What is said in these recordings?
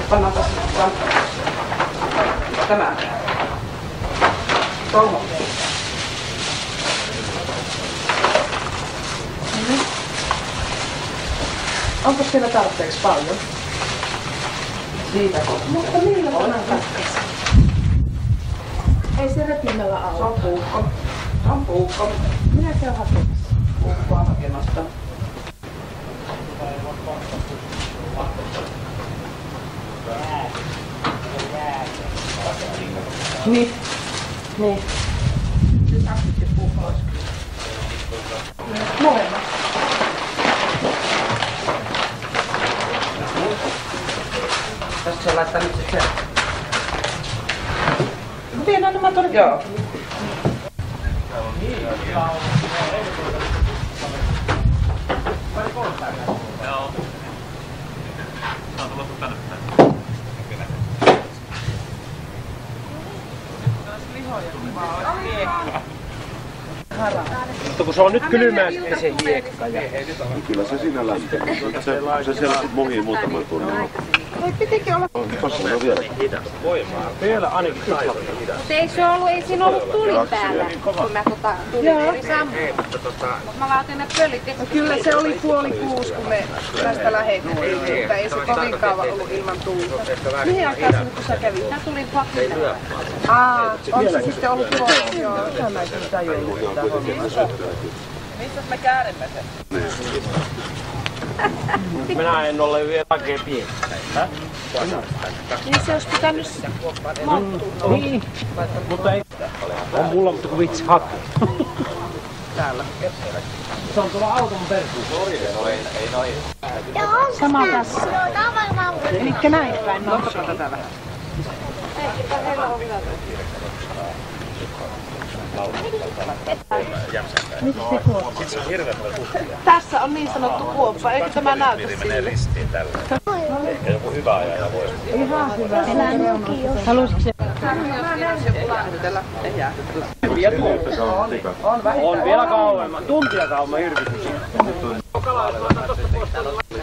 Pannaan tässä tämä. Touhu. Onko siellä tarpeeksi paljon? Siitä mutta millä on katkaisi? Ei se repimellä auta. Se on puukko. Se on puukko. Minä käyn hakemassa. Puukkoa hakemasta. Niin. Niin. Nyt asittiin puukko olisi. Molemmat. Tästä se laittaa nyt se. Viedään nämä tuonne. Joo. Joo. Saan tulla tänne päin. Mutta kun se on nyt kylmää sitten se hiekka. Kyllä se siinä lähtee. Se siellä muhii muutaman tunnin. Ei pitikin olla. Tossa on vielä. Vielä ainakin taito. Mutta ei se ollut, ei siinä ollut tulin päällä, kun mä tulin eri sammuin. Mä vaan otin ne pöllit. No kyllä se oli 5:30, kun me tästä lähdettiin, mutta ei se kovin kauan ollut ilman tulta. Mihin aikaan sinne kun sä kävit? Mä tulin 2. On se sitten ollut puoli? Joo, tämä ei sitä tajunnut sitä hommaa. Missä me kääremme sen? Minä en ole vielä oikein pieni. Niin se olisi pitänyt mattua. Niin, mutta ei. On mulla, mutta kun vitsi hakee. Täällä. Se on tuolla auton perkuun. Sama tässä. Elikkä näin päin. Nostakaa tätä vähän. Miksi se kuoppa? Tässä on niin sanottu kuoppa, eikö tämä näytä sille? menee ristiin tällä. Ehkä joku hyvä ajaja voi. Ihan hyvä. Haluaisitko se? On vielä kauemman. Tuntia kauemman hirvitys.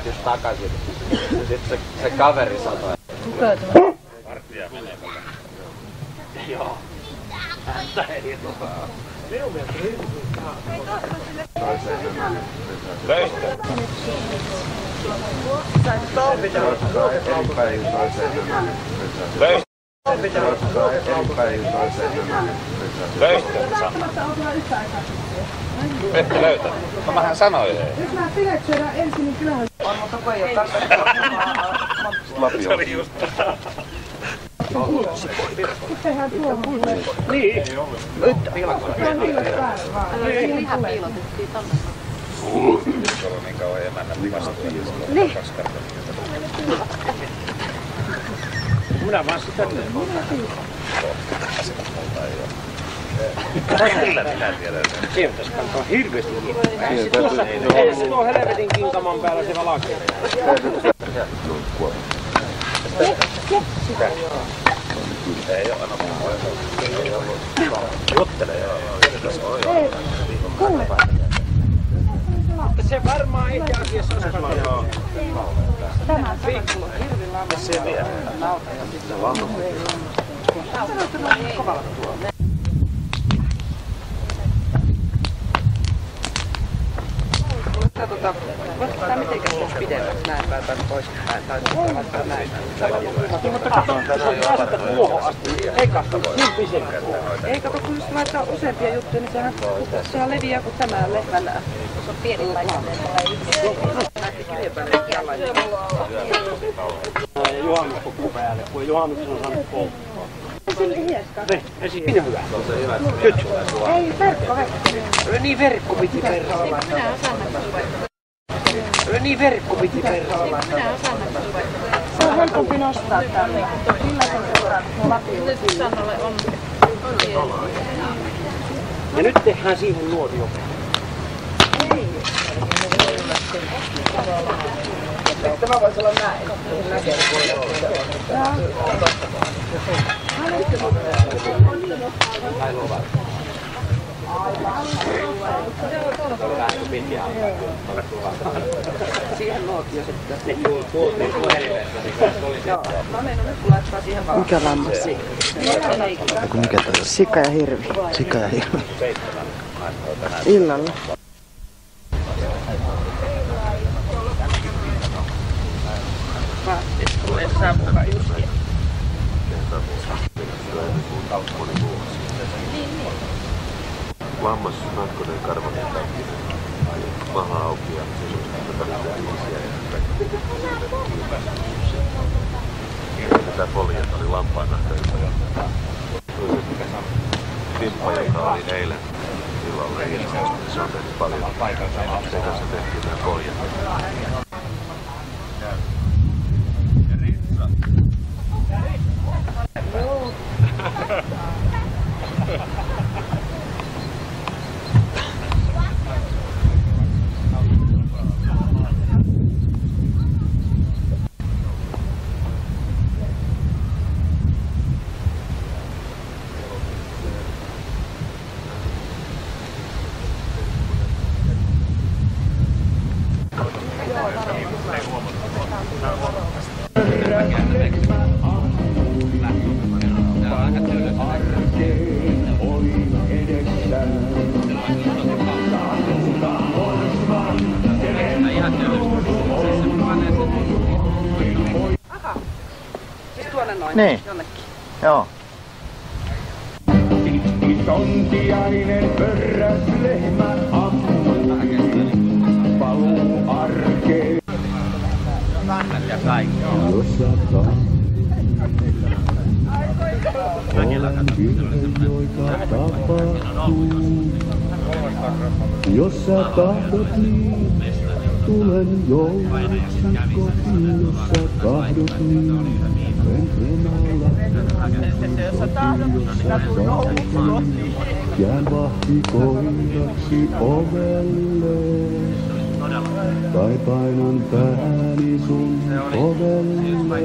Just takaisin. Sitten se kaveri sanoi. Kuka tuo? Vartija menee. Joo. Häntä ei ole. Minun mielestä hirvitys. Löystä. Löystä. Löystä, Sanna. Ette löytä. No mähän sanoin. Jos nämä filet syödään ensin, niin kyllähän on, mutta kun ei ole tarpeeksi. Se oli just. Tehdään tuohon. Niin. Nyt piilotettiin tonne. Se on niin kauan emännät vastuun. Niin. Minä vaan sitä teen. Kyllä minä tiedän. Siihen pitäisi kantaa hirveästi kiinni. Ei se tuo helvetin kinkaman päällä se valakee. Sitä. Ei oo, anna mua. Juttele joo. Ei, kuule. Mutta se varmaan itse asiassa on paljon. Tämä viikkoa hirvillä on. Se vielä. Nauta ja sitten lammas. Sanoit, että on kovalla tuolla. Voisiko tämä mitenkään tuossa pidemmäksi näin päin tai poispäin tai laittaa näin? Mutta kato, se on asetta tuohon asti. Ei kato, niin pisemmän. Ei kato, kun jos laittaa useampia juttuja, niin sehän leviää kuin tämä lehmän. Se on pieni paikka. Näytti kirjan päälle tällainen. Juhannuspukku päälle, kun juhannus on saanut polttaa. Silti hieska. Siinä hyvä. Nyt. Ei, verkko. Niin verkko piti perra olla. Minä osaan näkyä. Niin verkko piti perra olla. Minä osaan näkyä. Se on helpompi nostaa tänne. Millä sen seuraa, kun lapio. Nyt Sannalle on. Ja nyt tehdään siihen nuotio. Tämä voisi olla näin. Siihen nuotio sitten. Joo, mä menen nyt laittaa siihen vaan. Mikä lammas siinä? Mikä toi on? Sika ja hirvi. Sika ja hirvi. Illalla. Sitten tulee savuka justiin. Lammas, nakkonen, karvanen, takkinen, maha auki ja tätä poljet oli lampaan nahka ympärillä. Timppa, joka oli eilen illalla ilmeisesti, se on tehnyt paljon. Sen kanssa tehtiin nämä poljet. Niin. Jonnekin. Joo. Isontiainen pörräs lehmä ammui, paluu arkeen. Ja kaikki. Jos sataa, olen virhe, joita tapahtuu. Jos sä tahdot niin, tulen jouluksi kotiin. Jos sä tahdot niin, Jos sä tahdot, minä tulen jouluksi kotiin. jään vahtikoiraksi ovelle. Tai painan pääni sun ovelle.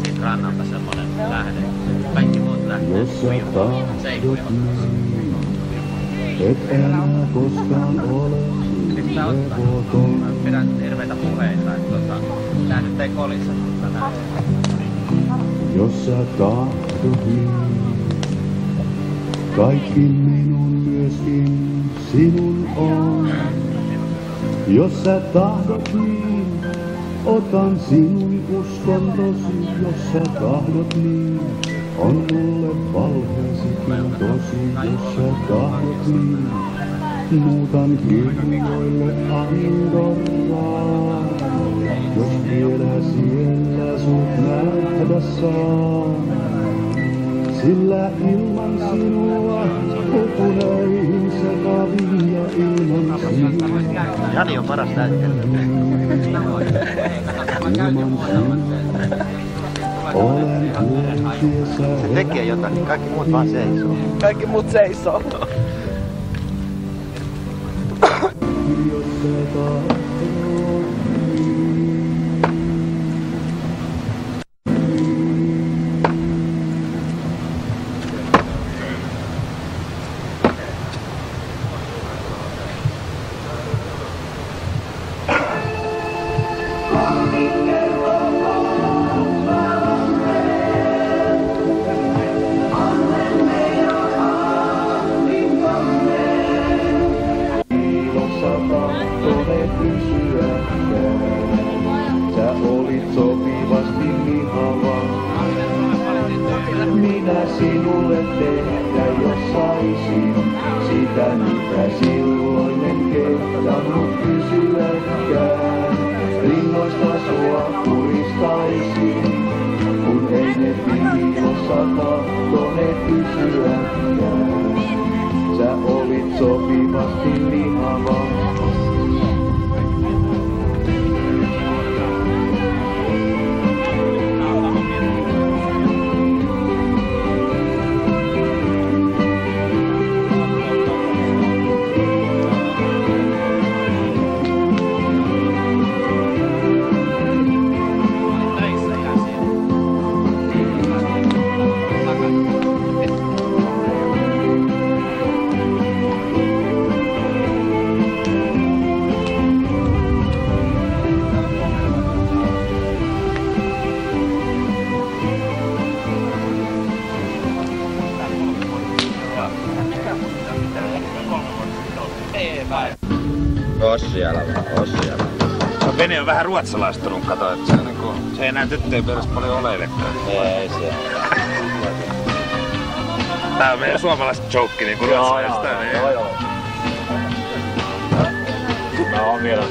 Siitä rannalta semmonen lähde. Kaikki muut lähtee. Jos sä tahdot niin, et enää koskaan ole levoton. Pidän hirveitä puheita, että tää nyt ei kolissa. Jos sä tahdot niin, kaikki minun myöskin sinun on. Jos sä tahdot niin, otan sinun uskontosi. Jos sä tahdot niin, on mulle valheesikin tosi. Jos sä tahdot niin, muutan kirjoille Andorraa. Jos vielä siellä sut nähdä saa, sillä ilman sinua kokonaihin sekaviin ja ilman sinua. Jani on paras näyttelijä. Ilman sinua olen kuoltiessa. Se tekee jotakin, kaikki muut vaan seisoo. Kaikki muut seisoo. Jos sä tahdot sä olit sopivasti lihava. Minä sinulle tehdä, jos saisin sitä, mitä silloin en kehtannut kysyäkään. Linnoista sua puristaisin, kun ei ne piilossa tahtoneet kysyäkään. Sä olit sopivasti lihava. siellä vaan, oo siellä. No, vene on vähän ruotsalaistunut, kato, että se ei enää tyttöjen perässä paljon oleilekaan. Ei se. Tää on meidän suomalaiset joke niinku ruotsalaista. Joo. No on vielä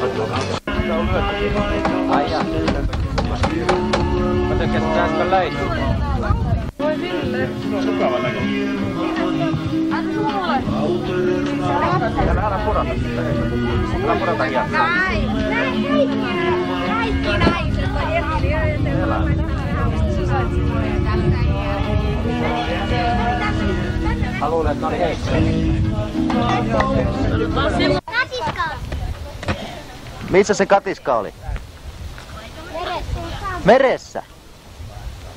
ai jaa. Mä tykkäsin äsken läisyä. Voi Ville. Mukava näkö. Anna mulle. Älä pudota sitä. Älä pudota hiasta. Kaikki naiset on eri. Mä luulen, että ne oli heikkoja. Katiska. Missä se katiska oli? Meressä?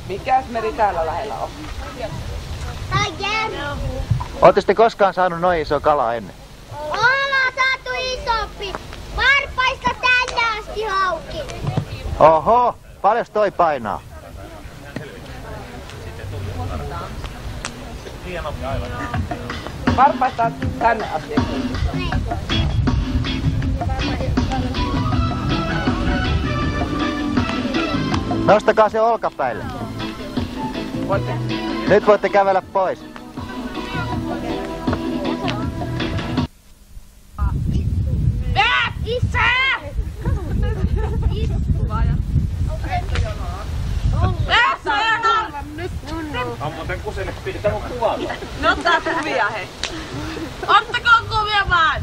Mikäs meri täällä lähellä on? Ootte te koskaan saanut noin iso kalaa ennen? Ollaan saatu isompi. Varpaista tänne asti hauki. Oho, paljon toi painaa? Varpaista tänne asti. Nostakaa se olkapäille. Voitte. Nyt voitte kävellä pois. Isä! On muuten kuselle pitää mun kuvata. No ottaa kuvia hei. Ottakaa kuvia vaan!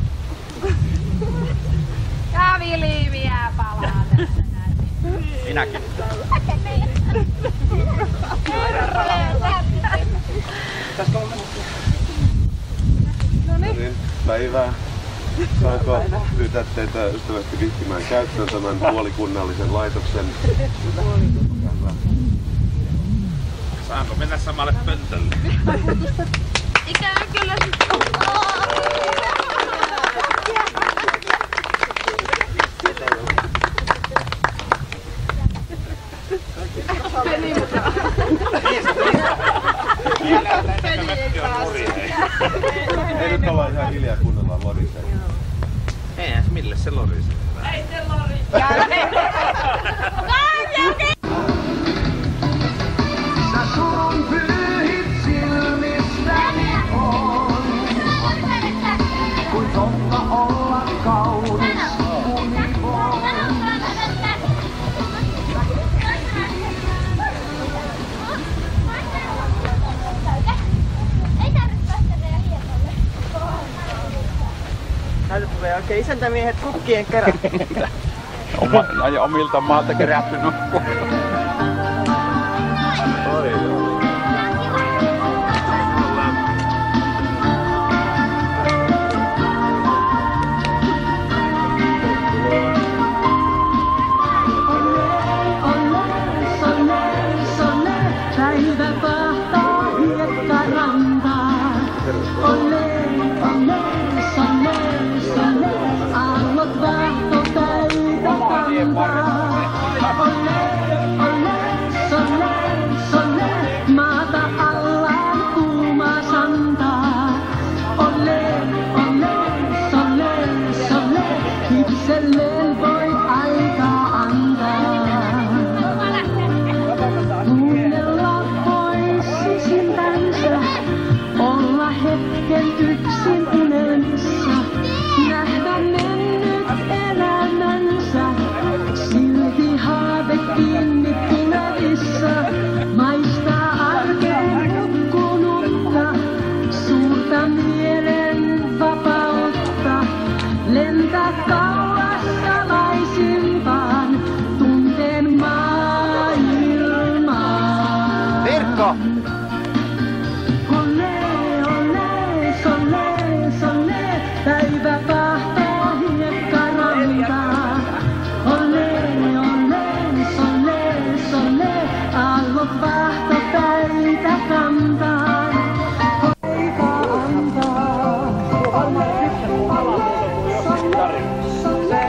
Käviliiviä palaa tässä näin. Minäkin. No niin, päivää. Saanko pyytää teitä ystävästi vihkimään käyttöön tämän puolikunnallisen laitoksen? Saanko mennä samalle pöntölle? Ikävä kyllä. Ei nyt olla ihan hiljaa kuunnellaan lorisee. Eihän se mille se lorisee. Ei se lorisee. Näytä tulee oikein isäntämiehet kukkien kerran. Omilta maalta kerätty nukku.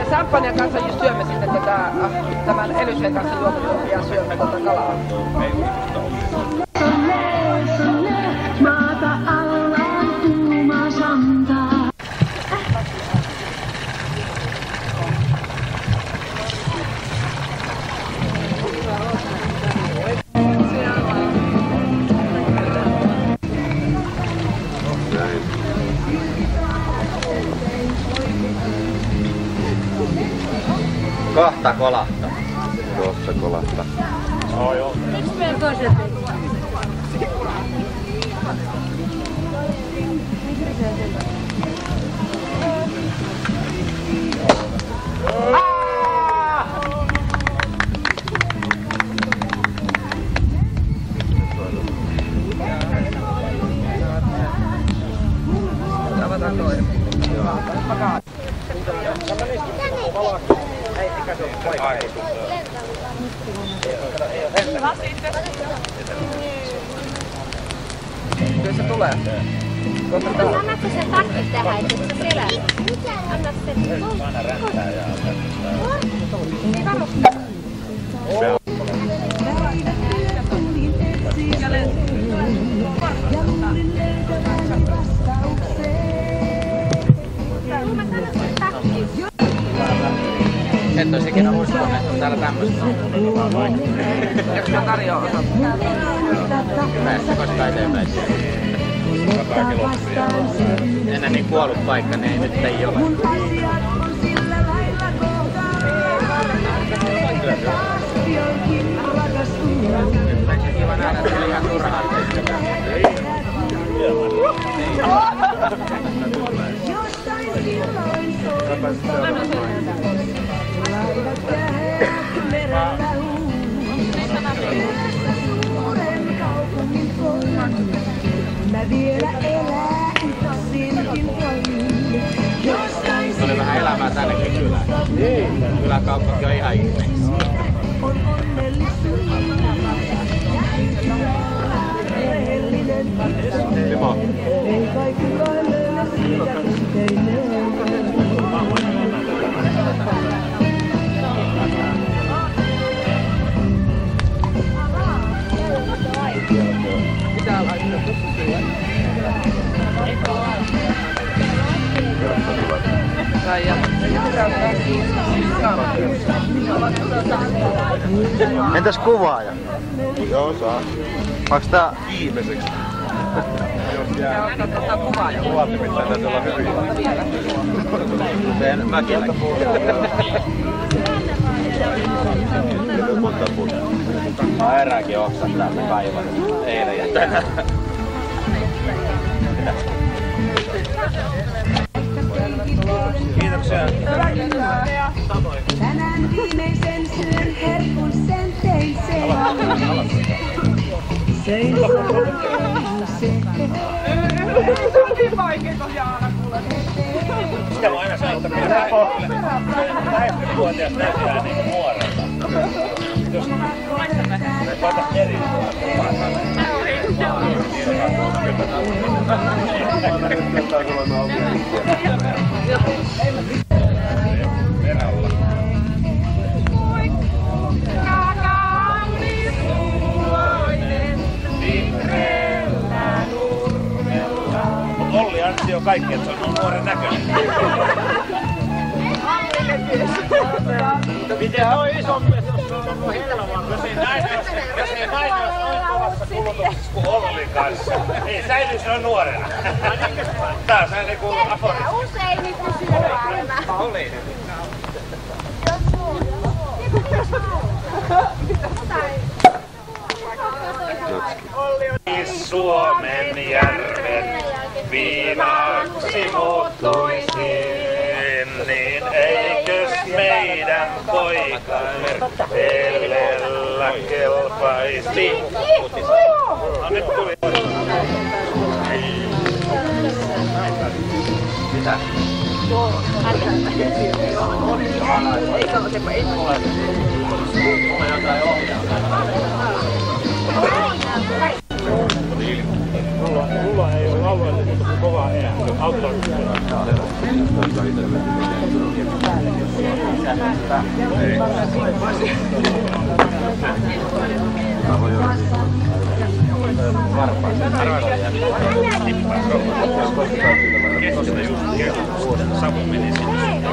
Samppanjan kanssa just syömme sitten tämän Elyseen kanssa juotettua ja syömme kalaa. Tosta kolahtaa. Tuossa kolahtaa. Miksi meidän toiset ei? Avataan toinen. Kyllä se tulee. Annatko sen takki tähän, että se selää? Anna sen. Aina räntää ja... Et ois ikinä uskonut, että täällä tämmöstä on. Eikö mä tarjoa osat? Päästä koskaan eteenpäin. Enää niin kuollut paikka, niin nyt ei ole. Kiva nähdä, että oli ihan turhaa. Tuli vähän elämää tännekin kylään. Kyläkauppakin on ihan ihmeessä. Timo. Pitää laittaa Entäs kuvaaja? Joo, saa. Onks tää... Viimeiseksi. Jos ja jää. ottaa kuvaaja. Kuvat nimittäin täytyy olla hyviä. Kuten Mäkiläkin. Nyt monta puolta. Mä erääkin oksat täältä kaivan eilen ja tänään. Kiitoksia. Tänään viimeisen syön herkullisen tein sen. Söin Niin vaikeeta Jaana kuule. Sitä voi aina sanoa, että pitää lähestyvuotias näyttää niin nuorelta. Jos koeta eri Olli Antti on kaikki, että se on nuoren näköinen. Miten toi isompi, jos se on ollut helmaa? Jos ei nainen olisi noin kovassa kulutuksessa kuin Ollin kanssa, ei säily se on nuorena. Taas näin ei kuulu aforismi. Usein niin pysyy nuorena. Oli. Suomen järven viimaksi muuttuisin, niin eikös meidän poikaille elellä kelpaisi? No nyt tuli. Mitä? Ei ole. Jotain ohjaa. Mulla ei ole alueelle muuta kuin kovaa ää. Auttaa. Kestosta just kerran savu meni sinne.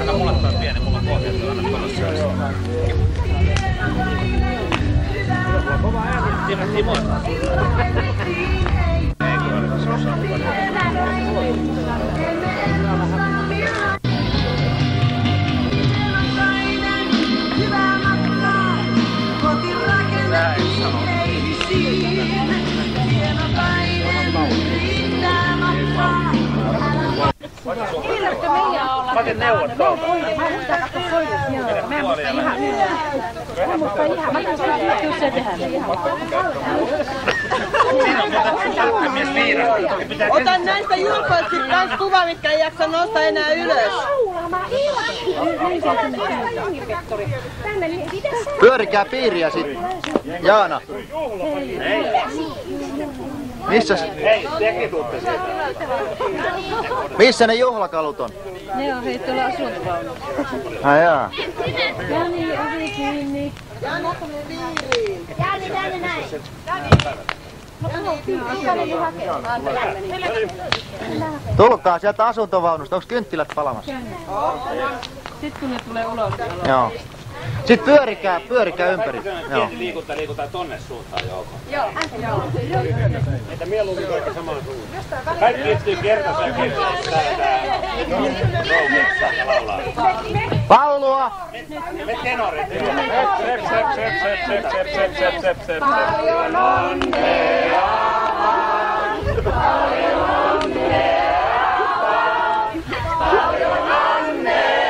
Anna mulle toi pieni, mulla on pohjassa, anna konossa. Kova ääni, Timo. Mä otin neuvot tuolta. Otan näistä julkoisesti kans kuva, mitkä ei jaksa nostaa enää ylös. Pyörikää piiriä sit. Jaana. Missäs? Hei, tekin tuutte sieltä. Missä ne juhlakalut on? Ne on heittoilla asuntovaunussa. Ai jaa. Jani, ovi kiinni. Jani, piiriin. Jani, tänne näin. Tulkaa sieltä asuntovaunusta. Onks kynttilät palamassa? Sitten kun ne tulee ulos. Joo. Sitten pyörikää ympäri. Joo. Liikutaan tonne suuntaan joukoon. Joo. Että mieluummin kaikki samaan suuntaan. Kaikki istuu kertaisen laulaa. Pallua! Me tenorit. Paljon onnea! Paljon onnea! Paljon onnea!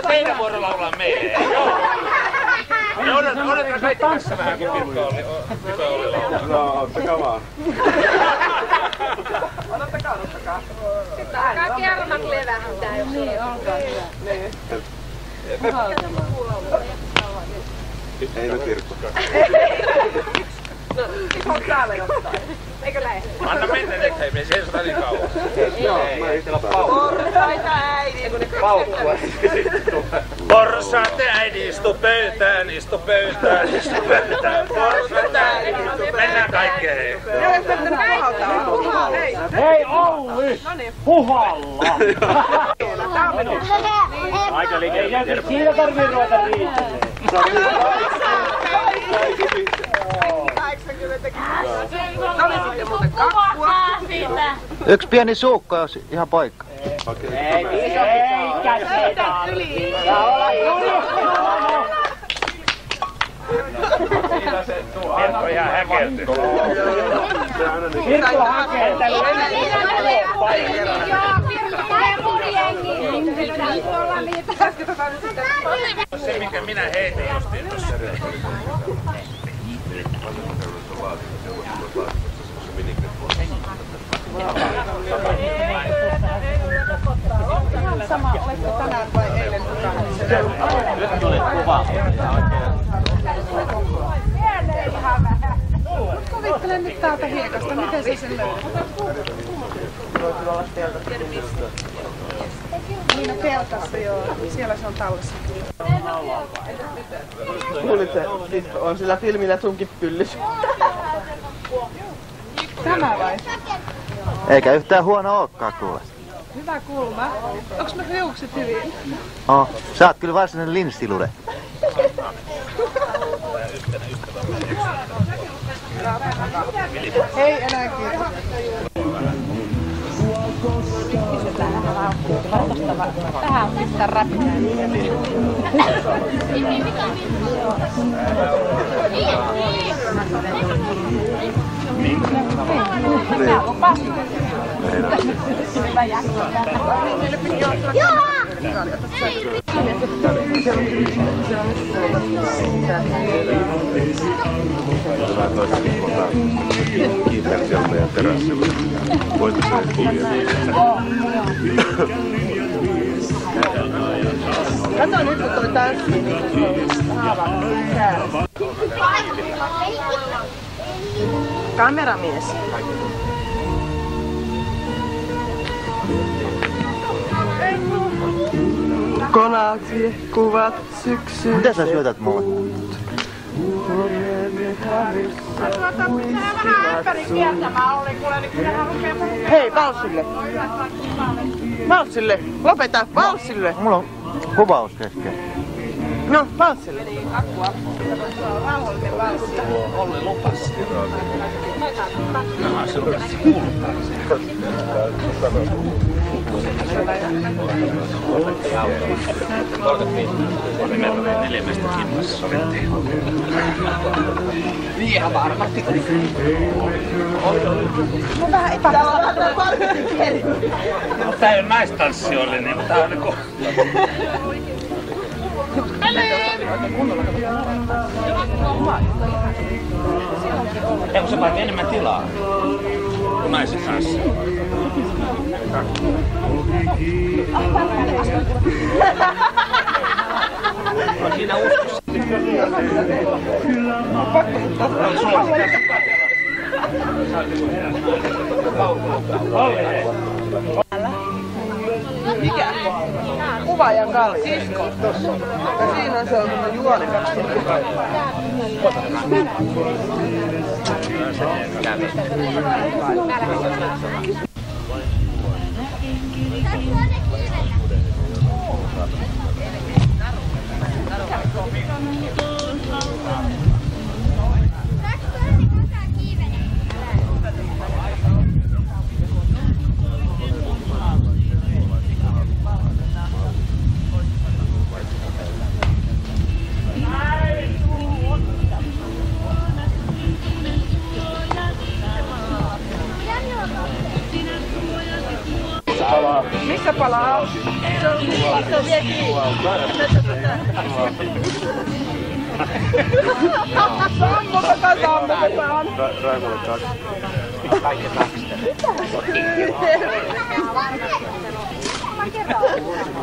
Teidän vuoro laulaa meille. Odotetaan kaikki tässä vähän, kun Pirkko oli laulaa. No, ottakaa vaan. Odottakaa. Alkaa kermat levähtää. Niin, olkaa hyvä. Ei me Pirkko. On täällä jostain. Eikö näin? Anna mennä nyt, hei, me seisotaan niin kauan. Joo, mä istän paukkua. Porsaita äidin. Paukkua. Porsaat äidin, istu pöytään, istu pöytään, istu pöytään. Porsaat äidin, mennään kaikkeen. Hei Olli! Puhalla! Aika liike. Siinä tarvii ruveta riittelemään. 80. Se oli sitten muuten kakkua. Yksi pieni suukko, jos ihan paikka. Ei käsitä. Pirkko ihan häkelty. Pirkko hakee tällä Se minkä minä heitin justiin tuossa. Sama, oletko tänään vai eilen mukana? Nyt tuli kuva. Kuvittele nyt täältä hiekasta, miten sä sen löydät? Niin teltassa joo, siellä se on tallessa. Kuulit se, siis on sillä filmillä sunkin pyllys. Tämä vai? Eikä yhtään huono olekaan kuule. Hyvä kulma. Onks me hiukset hyvin? Oh, sä oot kyllä varsinainen linssilude. Ei enää kiitos. Tähän on pistää räpinää. Tää on passi. Hyvä jakso. Vähän toisenkin kiitän sieltä ja terassilla. Voitko se kuvia? Kato nyt kun toi tanssii. Kameramies. Konat kuvat syksyyn. Mitä sä syötät mulle? Hei, valssille! Valssille! Lopeta! Valssille! Mulla on kuvaus kesken. No, valssille! Olli lupas. Ihan varmasti. Mun vähän epävarmaa. Tää ei ole naistanssi oli, niin tää on niinku... Eikö se vaatii enemmän tilaa kuin naiset kanssa? On siinä uskossa. Mikä? Kuvaajan kalli. Ja siinä on se juoni. Missä palaa? Se on vielä kiinni. Sammutetaan. Raimolle kaksi. Kaikki kaksi.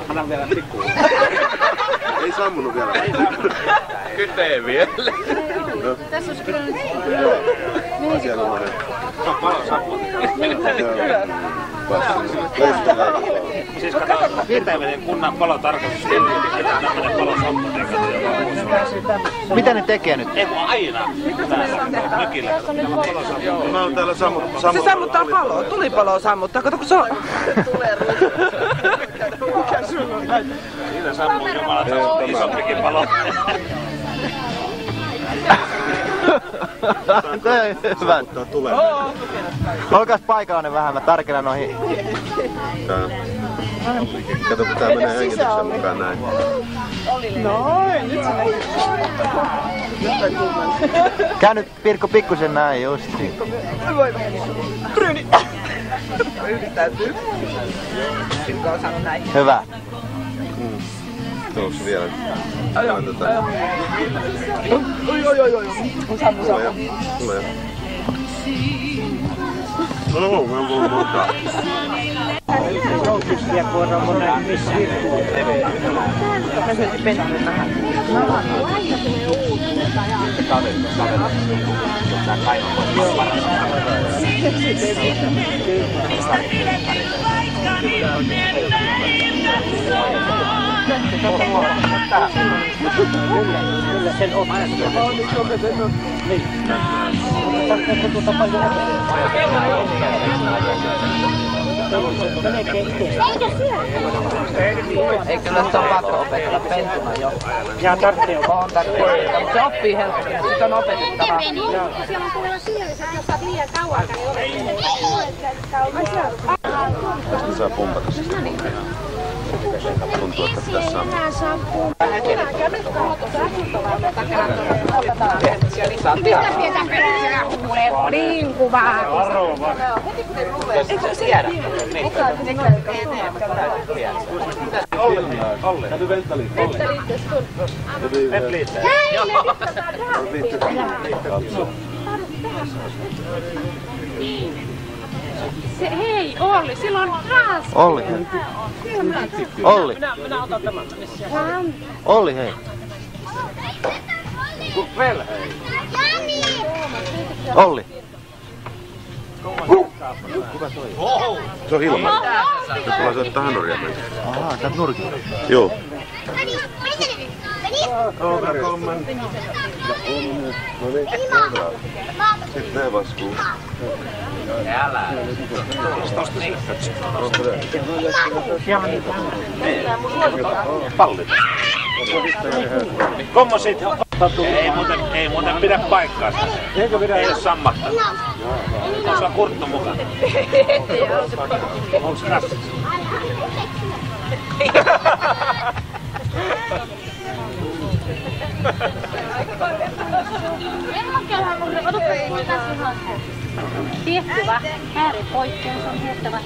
Anna vielä tikkuun. Ei sammunut vielä. Kytee vielä. Tässä olisi kyllä nyt... Asianomainen. Se on palosammu. Siis kato, Virtaimenen kunnan palotarkastus pitää tämmönen palosammu. Mitä ne tekee nyt? Ei kun aina täällä mökillä. Mä oon täällä sammuttaa. Se sammuttaa paloa. Tulipaloa sammuttaa. Kato kun se on... Siinä sammuu jumala isompikin palo. Toi hyvä. Tulee. Olkaas paikallinen vähän, mä tarkennan noihin. Kato kun tää menee hengityksen mukaan näin. Noin, nyt se näkyy. Käy nyt Pirkko pikkusen näin justiin. Voi vähän niin. Ryyni. Yrittäytyy. Pirkko on saanut näin. Hyvä. Tuossa vielä. Oi. On sammu. Tulee. No, mä voin montaa. Joutistia koira monen missä hirkuun. Mä syötin pentille vähän. Tää kaivaa voi parantaa. Kyllä sen on. Niin. Ei kyllä sitä on pakko opetella pentuna jo. Ja tarvitsee On tarvitsee, mutta se oppii helposti. Sitä on opetettava. Siellä on kuulemma syövissä, että jos sä oot liian kauan, niin Saa pumpata sitä. Tuntuu, että pitäisi sammuttaa. Mistä pidetään perään kuulee kodin kuvaa? Eikö se tiedä? Olli. Täytyy venttaliin. Hei Olli, silloin taas! Olli. Olli. Minä otan tämän. Olli hei. Väl hej. Olli. Se on Hilma. Se tulee soittaa hanuria meitä. Ahaa, sä oot nurkilla. Joo. Sitten ne vaskuu. Älä. Pallit. Kommosit Ei muuten pidä paikkaansa. Eikö pidä? Ei oo sammahtanut. On se kurttu mukana. Onks rassis? Tiettyvä ääripoikkeus on hettävä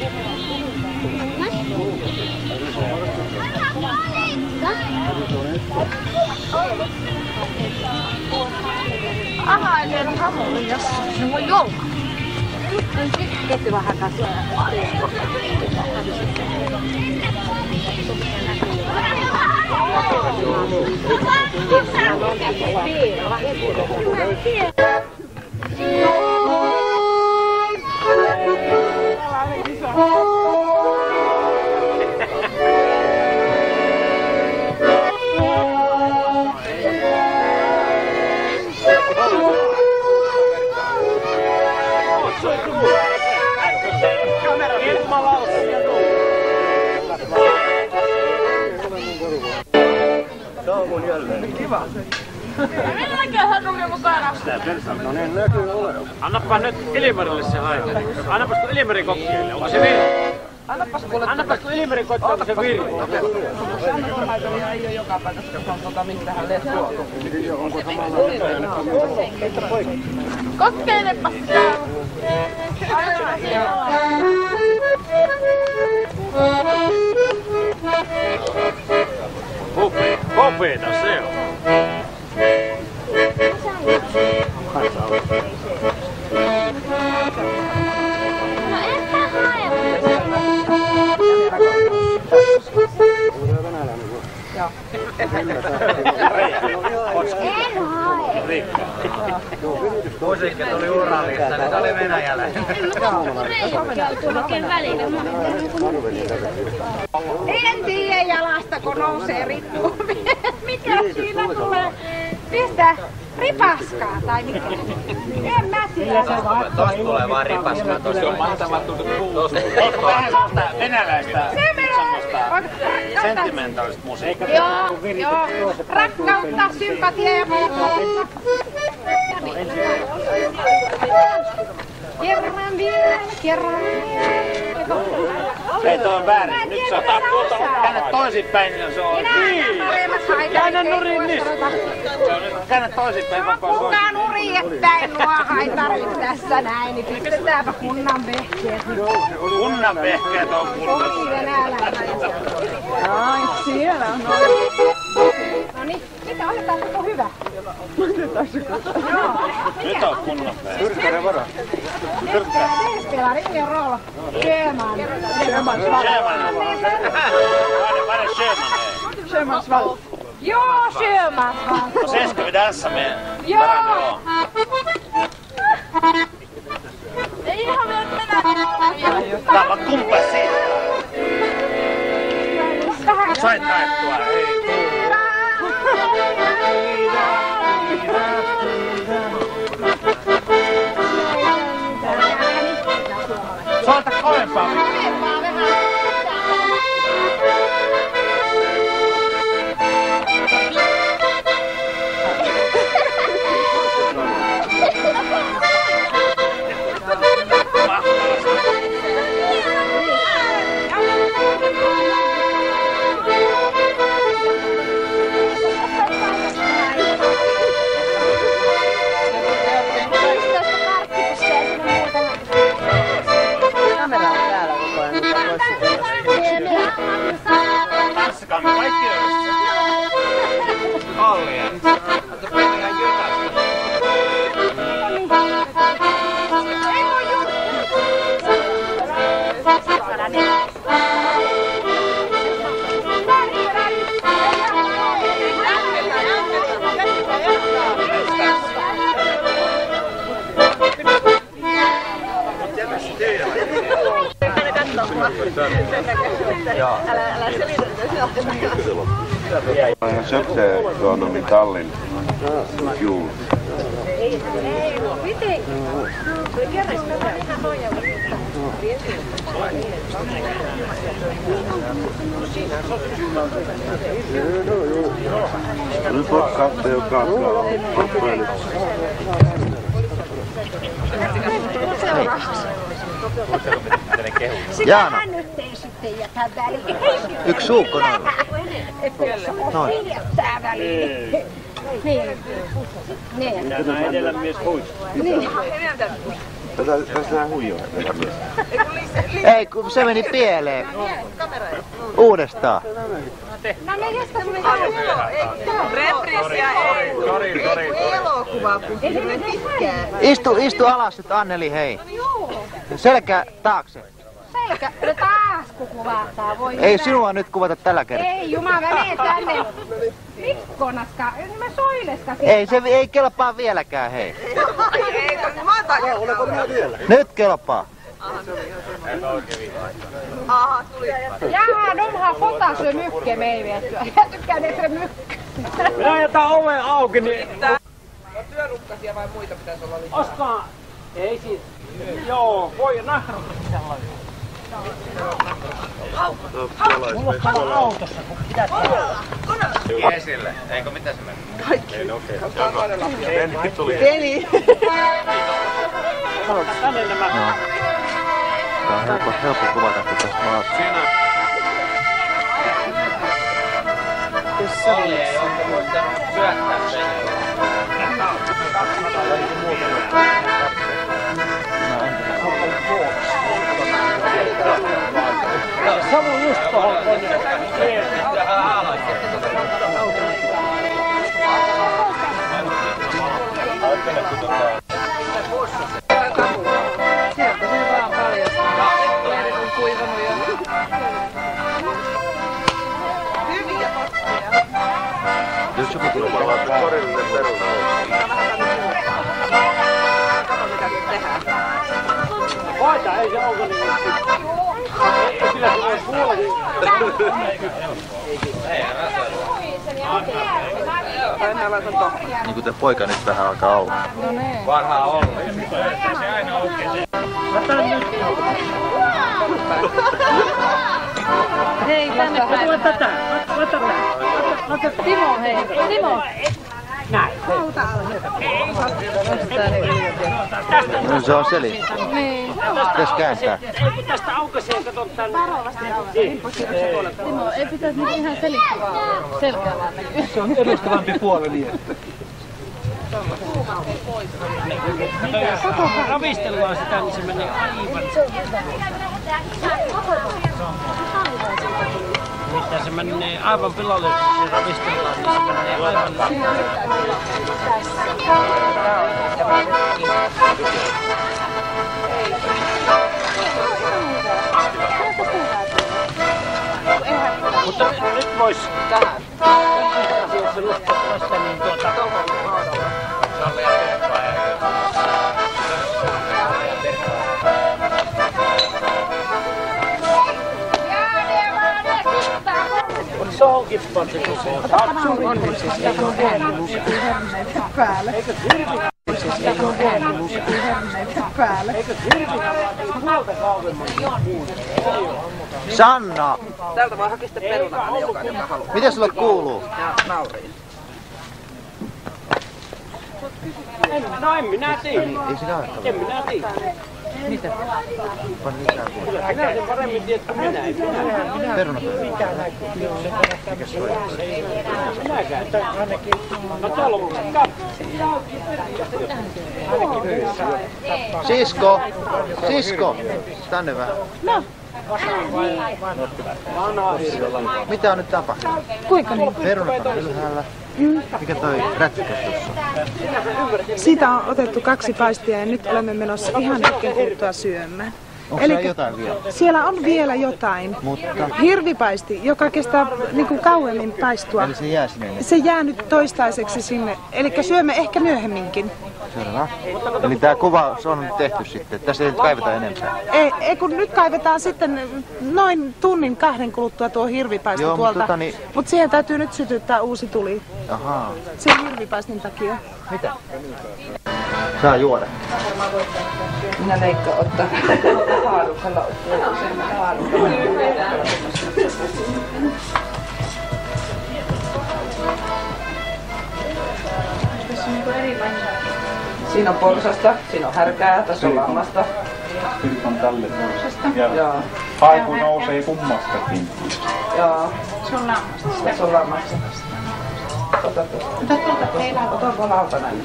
aha, ei ole hamuun, jos se voi olla. Tiettyvä hakas. Kiva. Annapa nyt Ilmarille se haita. Annapas kun Ilmarin kokkeille. Onko se virhe? Annapas kun Ilmarin koittaa, onko se virhe? Ei ole joka paikassa, koska mistä hän lees tuotu. Kokkeilepas sitä. Kopeeta se on. Musiikki tuli Uralista, niin se oli venäläinen. En tiedä jalasta, kun nousee rippu. Mikä siinä tulee? Pistä ripaskaa tai mikä? En mä tiedä. Tosta tulee vaan ripaskaa. Tosta on mahtamattu kuulosta. Ootko vähän sellaista venäläistä semmoista sentimentaalista musiikkia? Joo. Rakkautta, sympatiaa ja muuta. Kerran vielä, kerran vielä. Ei, toi on väärin. Nyt sä otat tuolta, käännä toisinpäin, niin se on. Niin! Käännä nurin niistä. Käännä toisinpäin, vapaa soin. Kuka nurin etpäin nuo haitarit tässä näin, niin pistetäänpä kunnan vehkeet. Kunnan vehkeet on kunnossa. Oi venäläinen. Ai, siellä on. No niin, mitä otetaan koko hyvä? Nyt on kunnon vehkeet. Yrkkäinen varo. Nyt spelar ingen roll. Sjöman. Var är Sjöman? Sjömansvall. Joo, Sjöman. Och sen ska vi dansa med Joo. Ei ihan vielä mennä. Tää on kumpasi. Sain taettua, ei. Soita kovempaa. Kovempaa vähän. Älä selitä. Ihan söpsee tuon tallin juuri. Miten? Nyt voit katsoa jo kakkaa. Jaana. Sitä nyt ei sitten jätä väliin. Yksi suukko noin. Noin. Hiljattaa väliin. Niin. Tämä edellä mies pois. Niin. Tässä nää huijoja. Ei, kun se meni pieleen. Uudestaan. No ne jostain tuli Repriisiä ei elokuvaa pystyy pitkään. Istu alas nyt Anneli, hei. Selkä taakse. selkä. No taas kun kuvataan. Voi ei hyvä. sinua nyt kuvata tällä kertaa. Ei jumala, menee tänne. Mikkonaska, mä soileska. Ei se ei kelpaa vieläkään, hei. Ei, mä otan. Olenko minä vielä? Nyt kelpaa. Aha, tuli. Jaa, nomhaa potaa syö mykke meiviättyä. Ja tykkään ne syö mykke. Minä jätän oven auki, niin... Työnukkasia vai muita pitäisi olla lisää? Oskaa... Ei siis... Joo, voi nahrata sellainen. Mulla on täällä autossa, kun pitää tehdä. Esille. Eikö mitä se meni? Kaikki. Ei, okei. Penni tuli. Peli. Tänne nämä. No. Tää on helppo kuvata, kun tästä maasta. Olli ei oikein voittanut syöttää sen. Samu just tohon tonne. Sieltä se vaan paljastaa. Lehdet on kuivanut jo. Hyviä potkuja. Jos joku tulee Korillinen peruna. Kato mitä nyt tehdään. Hoita, ei se onko niin. Ei sillä se voi puolakin. Tai mä laitan tohon. niin kuin te poika nyt vähän alkaa olla. Vanhaa Olli. Hei, tänne päin. Ota tätä. Ota tätä. Timo, hei. Timo. Näin. No se on seli. Niin. Pitäis kääntää. Ei tästä aukaisee, kato tänne. Timo, ei pitäisi nyt ihan selittää vaan selkää vaan näkyy. Se on edustavampi puoli niin, että... Ravistellaan sitä, niin se menee aivan. Mitä se menee aivan pilalle, kun se ravistellaan, niin se menee aivan. Mutta nyt vois tähän. Jos se nostaa tästä, niin Sallia tervaa ja... on sohonkin patsi koko. Päälle. Päälle. Sanna! Täältä voi hakea sitten perunaa jokainen, joka haluaa. Mitä sulle kuuluu? Ja nauriin. No en minä tiedä. Ei sinä olekaan. En minä tiedä. Mitä? Pan lisää kuuluu. Kyllä sinä sen paremmin tiedät kuin minä. En minä. Perunat. Minäkään. No tuolla on katso. Sisko! Sisko! Tänne vähän. No. Mitä on nyt tapahtunut? Kuinka niin? Perunat on ylhäällä. Mikä toi rätkä tuossa? Siitä on otettu 2 paistia ja nyt olemme menossa ihan hetken kuluttua syömään. Onko siellä jotain vielä? Siellä on vielä jotain. Mutta... Hirvipaisti, joka kestää niin kuin kauemmin paistua. Eli se jää sinne? Se jää nyt toistaiseksi sinne. Eli syömme ehkä myöhemminkin. Selvä. Eli tää kuva se on nyt tehty sitten. Tässä ei nyt kaiveta enempää. Ei kun nyt kaivetaan sitten noin tunnin 2 kuluttua tuo hirvipaisti tuolta. Mutta siihen täytyy nyt sytyttää uusi tuli. Ahaa. Sen hirvipaistin takia. Mitä? Saa juoda. Minä leikkaan ottaa haarukalla. Siinä on porsasta, siinä on härkää, tässä on lammasta. Nyt on tälle porsasta. Ja haiku nousee kummastakin. Joo. Se on lammasta. Se on lammasta. Ota tuolta. Ota valauta näin.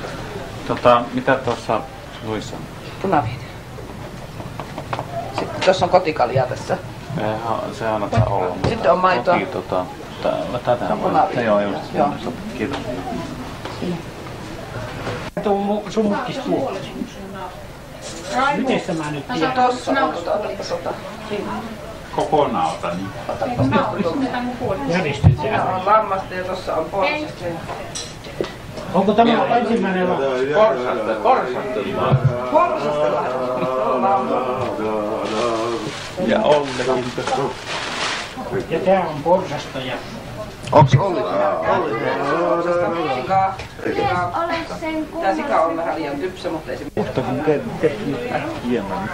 Mitä tuossa luissa on? Punaviini. Sitten tuossa on kotikaljaa tässä. Se annat saa olla. Sitten on maitoa. Tätä on punaviini. Joo. Kiitos. Sun mukkis tuolla. Miten mä nyt tiedän? Tossa on. Ota. Kokonaan ota niin. Järistyt se. Siinä on lammasta ja tossa on porsasta. Onko tämä ensimmäinen Porsasta ja Ollekin. Ja tää on porsasta ja... Onks Olli? Tää sika on vähän liian kypsä, mutta ei se... Mutta kun tehtiin hieman.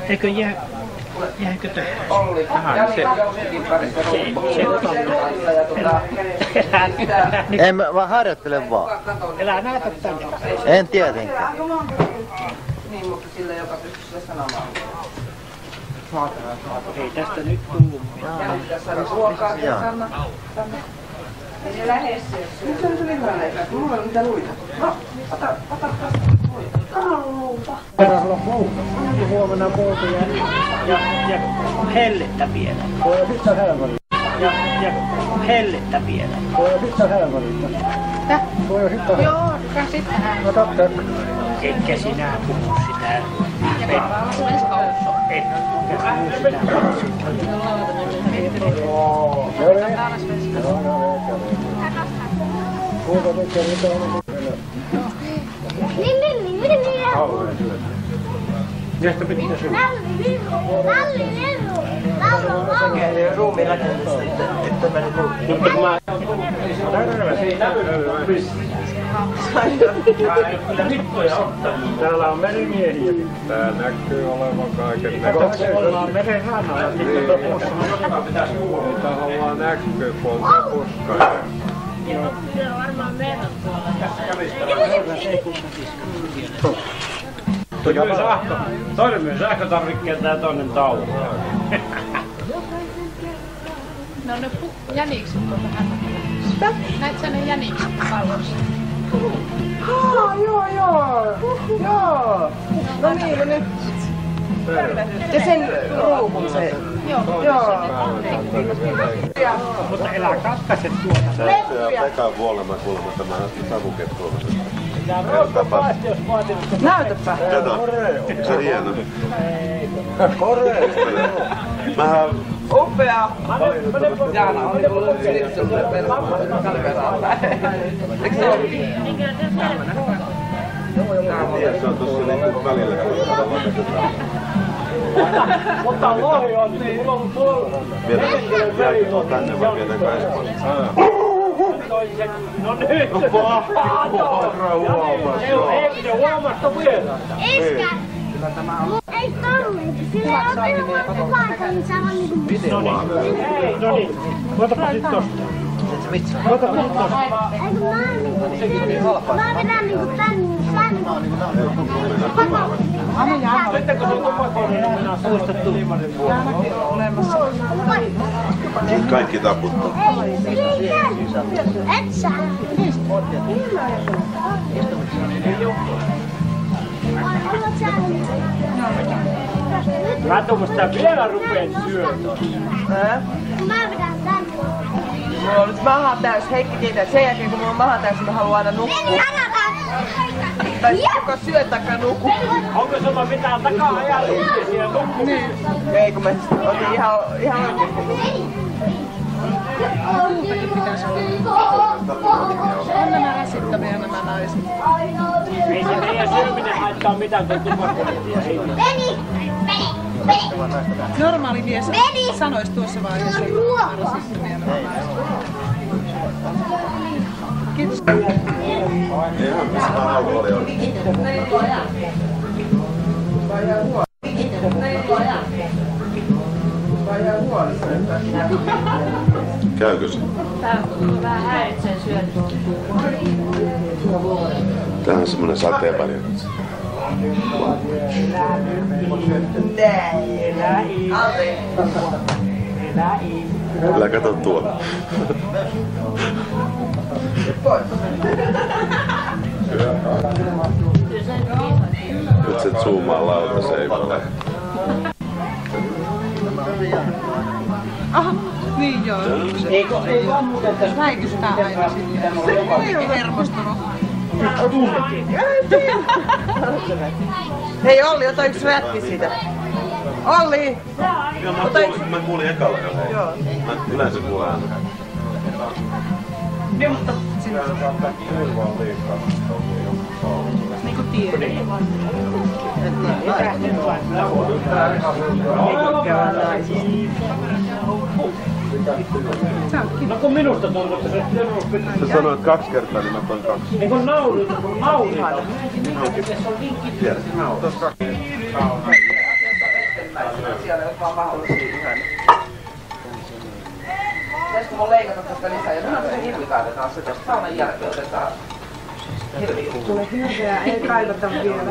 Eikö jääkö tähän? Olli. Ja niin jousikin parissa En mä harjoittele vaan. Elää näytä tänne. En tietenkään. Niin, mutta sillä joka pystyy sanomaan. Ei tästä nyt tullut mitään. Ja nyt tässä on ruokaa ja Sanna. Ei se lähes se. Nyt se on se lihanleipää, kun mulla ei ole mitään luita. No, ota luita. Huomenna muuta ja hellettä vielä. Ja hellettä vielä. Joo, kuka sitten hän? Etkä sinä puhu sitä. Näistä pitää sun. Ruumiin rakennusta, että mä nyt muuttuu. Täällä on merimiehiä. Tää näkyy olevan kaiken näköistä. Ollaan meren rannalla. Niitä ollaan näkyy, kun on puskaa. Kyllä on varmaan merrat tuolla. Toinen myös sähkötarvikkeet ja toinen taulu. No ne jänikset tuolta hämärässä. Näet sä ne jänikset pallossa? Joo. No niin, no nyt. Ja sen ruukun se. Joo. Mutta elää katkaise tuota. Tässä ja Pekan vuolema kuulemma tämä savukettuomassa. Näytäpä. Kato, se hieno. Mähän... Upea. Jaana on tullut silitsulle kameraan. Eikö se ole? Se on tossa niinku välillä. Mutta lohi on niin. Viedäänkö tänne vai viedäänkö Espoon? No nyt! Ei se huomasta vielä. Iskä! Ei tollinkin, sillä ei ole paikallinen sama niinku... No niin, otapa sit tosta. Otapa sit tosta. Ei kun mä vedän niinku tän Sitten kun se tupakoinen on puistettu. Kaikki taputtaa. Et sä! Mä tuommoista vielä rupeen syömään. Mä vedän tänne. Mulla on nyt maha täys. Heikki tietää, että sen jälkeen kun mulla on maha täys, mä haluan aina nukkua. Tai kuka syö takaa nukkuu. Onko sulla mitään takaa ajalla siellä nukkumisessa? Ei kun mä siis otin ihan oikeesti. Muutakin pitäisi olla. On nämä rasittavia nämä naiset. Ei se meidän syöminen haittaa mitään, kun tupakkoja siitä. Normaali mies sanoisi tuossa vaiheessa, että on rasittavia nämä naiset. Kiitos. Eihän missään alkoholi on. Käykö se? Tää on vähän häiritsee syödä. Tämähän on semmonen sateenväli. Älä kato tuolla. Nyt se zoomaa lautaseipälle. Aha, niin joo. Näinkö sitä aina sinne? Ei ole hermostunut. Hei Olli, ota yksi rätti siitä. Olli! Mä kuulin ekalla jo. Joo. Mä yleensä kuulen äänen. Niin, mutta sinä saattaa kuulua liikaa. Niin kuin tiedät. No kun minusta tuntuu, että se Sä sanoit 2 kertaa, niin mä toin 2. Niin kun naurita. Tiedät, naurita. Siellä ei ole vaan mahdollisia ihan. Pitäisikö mun leikata tästä lisää? Ja minä se hirvi kaivetaan se tästä saunan jälkeen otetaan hirvi. Tulee hirveä, ei kaivata vielä.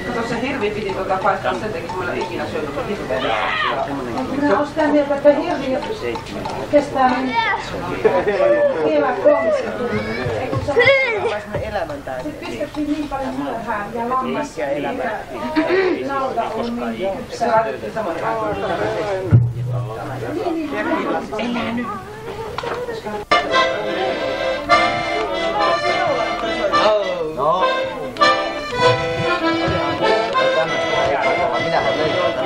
Kato se hirvi piti paistaa sen takia, kun mä en ole ikinä syönyt hirveä. Minä olen sitä mieltä, että hirvi kestää niin vielä 30 tuntia. Sitten pistettiin niin paljon myöhään ja lammas ja nauta on niin kypsä. Se laitettiin samoin Enää nyt. No. Minähän leikkaan.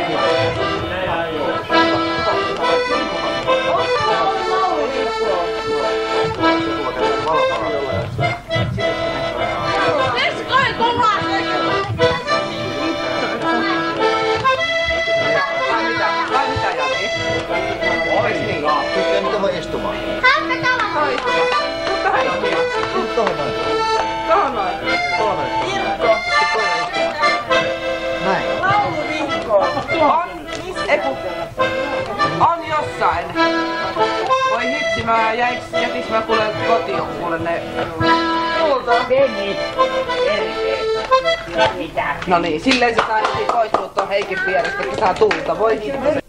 Nyt voi istumaan. Tuohon noin. Tuohon noin. Irko. Näin. Lauluvihko. On jossain. Voi hitsi, jätiks mä kuule kotiin kuule ne... Tulta. No niin, silleen se taisi poistua tuon Heikin vierestä, kun saa tulta. Voi hitsi.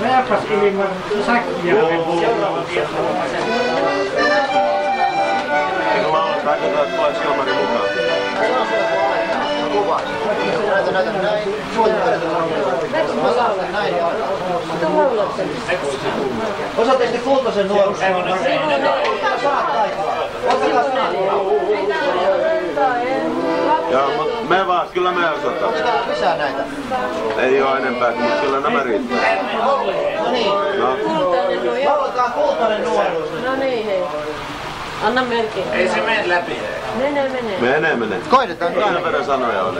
Reapas ilman säkkiä. Eikö mä ole tarkoittaa, että tulee Silmari mukaan? Kuva. Näytä näin. Mä laulan näin. Mitä laulat sen? Osaatte sitten Kultasen nuoruus? Saat taitoa. Ottakaa näin. Joo, mut me vaan, kyllä me osataan. Otetaan lisää näitä. Ei oo enempää, mutta kyllä nämä riittää. No niin. No. Lauletaan Kultanen nuoruus. No niin, hei. Anna merkki. Ei se mene läpi. Menee. Menee. Koitetaan kyllä. Sen verran sanoja oli.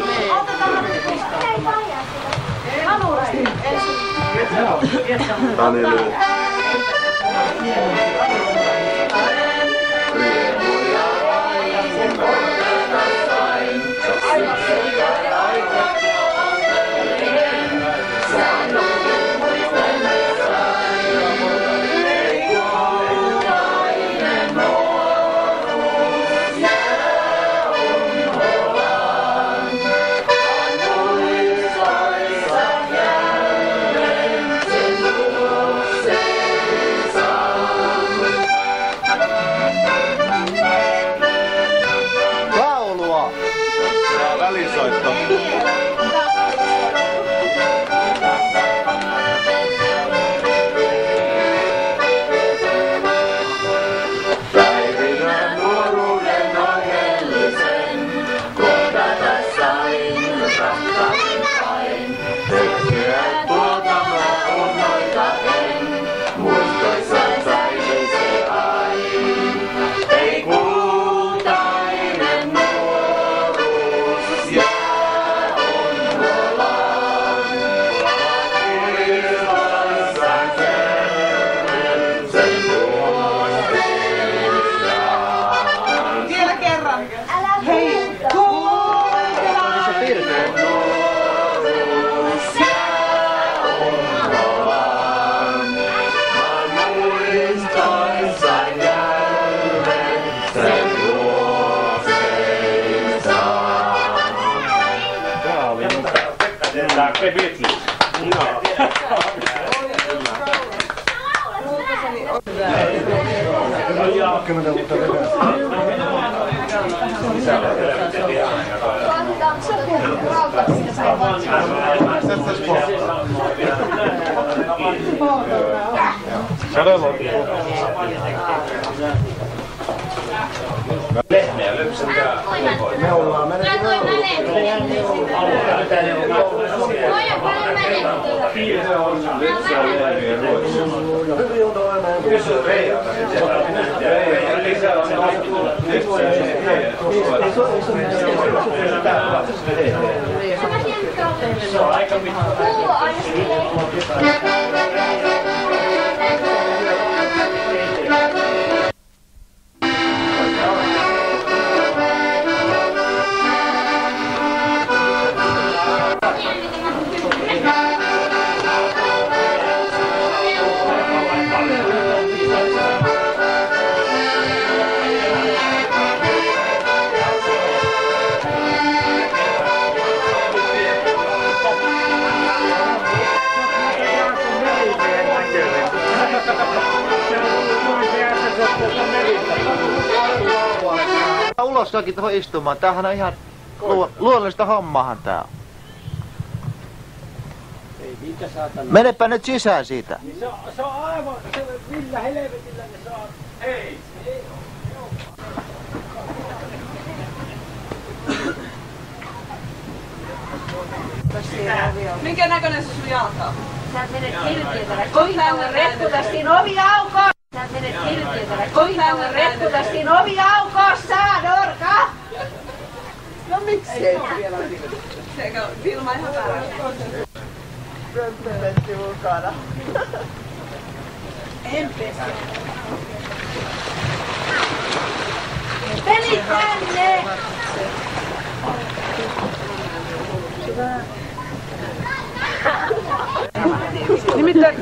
Haluasti. Tää on niin lyhyt. Lehmeä lypsetään. Me ollaan ulos kaikki tuohon istumaan. Tämähän on ihan luonnollista hommahan tää on. Menepä nyt sisään siitä. Se on aivan, millä helvetillä ne saa. Ei. Minkä näköinen se sun jalka on? Sä menet hirviötä. Koitaan retkutastiin ovi aukossa. Sä menet hirviötä. Koitaan retkutastiin ovi aukossa, Dorka! No miksei vielä? Sekä Vilma ihan väärä. Pönttöpetti ulkona. En pesä. Peli tänne!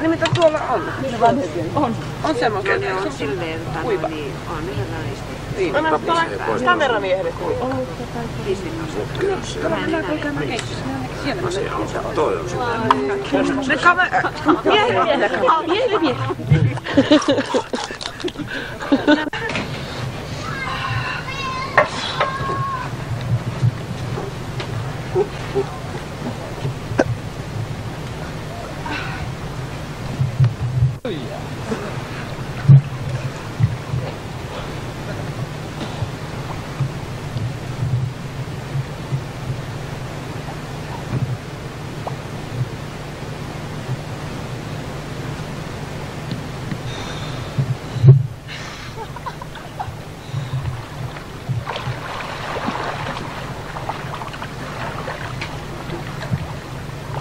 Nimittäin tuolla on. On semmoinen. Ne on silleen, kuiva. Niin, on yhdenlaista. Niin. Kameramiehet kuiva. Toi on sulla. Miehille.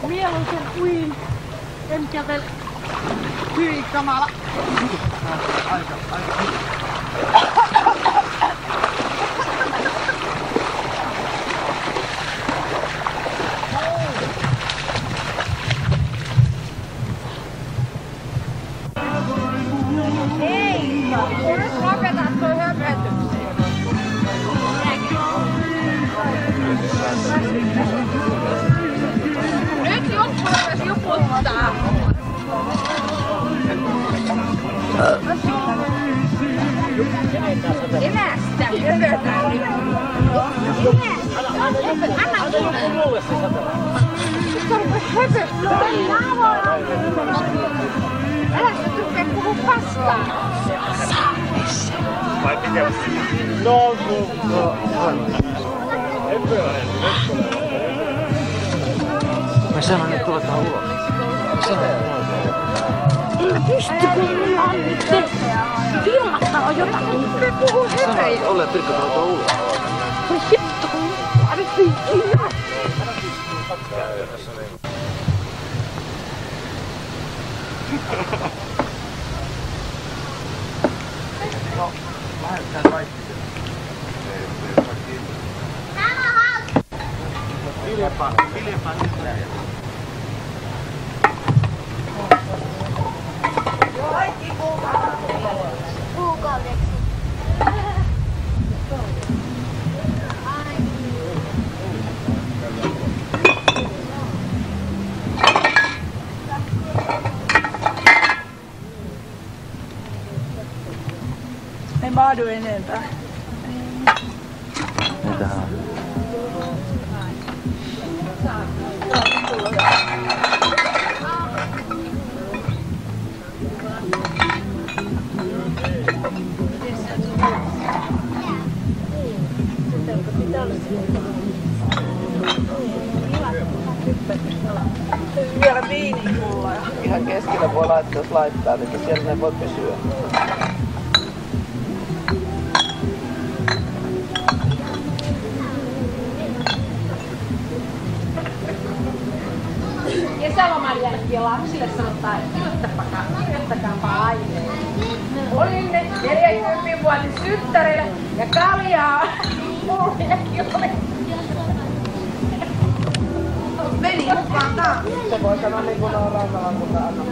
Mieluisen uin, enkä Hyi kamala. Hei, nyt lopetat toi höpötyksen. Nyt joku rupes juputtaa. Evästä höpötään nyt. Anna mulle se satana. Nyt on rupes höpöttää. Älä sä tykkää puhua paskaa. Vai pitää? No. Mä sanon, että tuletaan ulos. En pysty, kun mulla on nyt se. Filmattava jotakin. Me puhuu höpöjä. Olle Pirkka tuletaan ulos. Voi hitto, kun mulla on nyt viikkiä. No, lähdetään kaikki. Hiljempaa nyt lähdetään. Kaikki kuukaudeksi. Ei mahdu enempää. Mitähän? Vielä viinipulla ja ihan keskellä voi laittaa, jos laittaa, niin siellä ne voi pysyä. Kesäloman jälkeen lapsille sanotaan, että kirjoittakaapa aineet. Olin 40-vuotias syttärillä ja kaljaa mullekin oli. Meni mukaan taas. Se voi sanoa niin kuin on rannalla, mutta anna